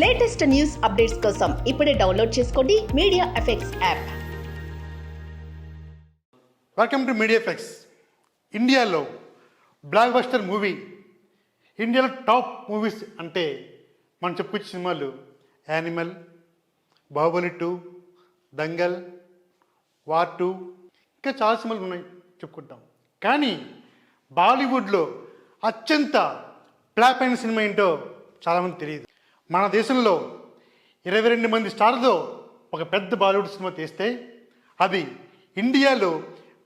Latest news updates కోసం ఇప్పుడే download చేసుకోండి media effects app. Welcome to media effects. ఇండియాలో బ్లాక్ బస్టర్ మూవీ, ఇండియాలో టాప్ మూవీస్ అంటే మనం చెప్పుకొచ్చే సినిమాలు యానిమల్, బాహుబలి 2, దంగల్, వార్ 2, ఇంకా చాలా సినిమాలు ఉన్నాయి చెప్పుకుంటాం. కానీ బాలీవుడ్లో అత్యంత ఫ్లాప్ అయిన సినిమా ఏంటో చాలామంది తెలియదు. మన దేశంలో 22 మంది స్టార్లతో ఒక పెద్ద బాలీవుడ్ సినిమా తీస్తే అది ఇండియాలో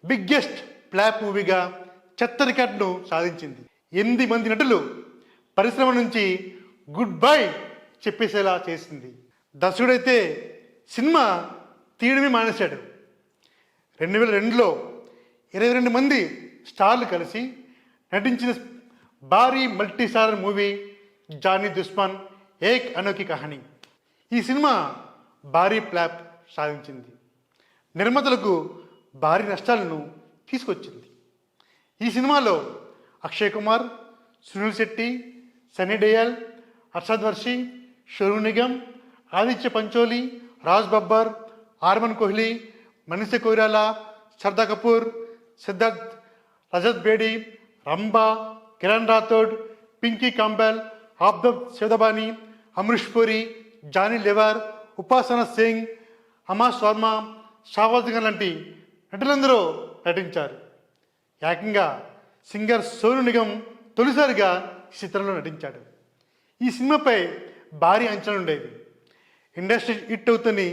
బిగ్గెస్ట్ ఫ్లాప్ మూవీగా చెత్త రికార్డును సాధించింది. 8 మంది నటులు పరిశ్రమ నుంచి గుడ్ బై చెప్పేసేలా చేసింది. దర్శకుడైతే సినిమా తీయడమే మానేశాడు. 2002లో 22 మంది స్టార్లు కలిసి నటించిన భారీ మల్టీస్టారర్ మూవీ జానీ దుస్మాన్ ఏక్ అనోఖీ కహానీ. ఈ సినిమా భారీ ఫ్లాప్ సాధించింది. నిర్మాతలకు భారీ నష్టాలను తీసుకొచ్చింది. ఈ సినిమాలో Akshay Kumar, Suniel Shetty, Sunny Deol, Arshad Warsi, Sonu Nigam, Aditya Pancholi, Raj Babbar, Arman Kohli, Manisha Koirala, Shraddha Kapoor, Siddharth, Rajat Bedi, Rambha, Kiran Rathod, Pinky Campbell, Aftab Shivdasani, Amrish Puri, Johnny Lever, Upasana Singh, Amas Varma, షావాజ్ ఖాన్ లాంటి నటులందరూ నటించారు. ఏకంగా సింగర్ సోనూ నిగమ్ తొలిసారిగా ఈ చిత్రంలో నటించాడు. ఈ సినిమాపై భారీ అంచనా ఉండేది. ఇండస్ట్రీ హిట్ అవుతుందని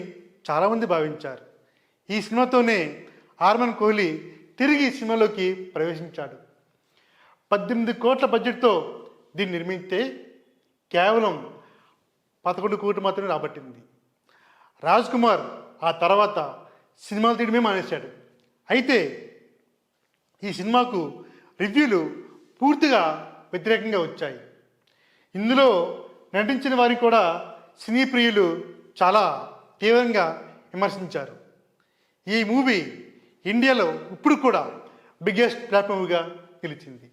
చాలామంది భావించారు. ఈ సినిమాతోనే ఆర్మన్ కోహ్లీ తిరిగి ఈ సినిమాలోకి ప్రవేశించాడు. 18 కోట్ల బడ్జెట్తో దీన్ని నిర్మిస్తే కేవలం 11 కోట్లు మాత్రమే రాబట్టింది. రాజ్ కుమార్ ఆ తర్వాత సినిమాలు తీయడమే మానేశాడు. అయితే ఈ సినిమాకు రివ్యూలు పూర్తిగా వ్యతిరేకంగా వచ్చాయి. ఇందులో నటించిన వారిని కూడా సినీ ప్రియులు చాలా తీవ్రంగా విమర్శించారు. ఈ మూవీ ఇండియాలో ఇప్పుడు కూడా బిగ్గెస్ట్ ఫ్లాప్ మూవీగా నిలిచింది.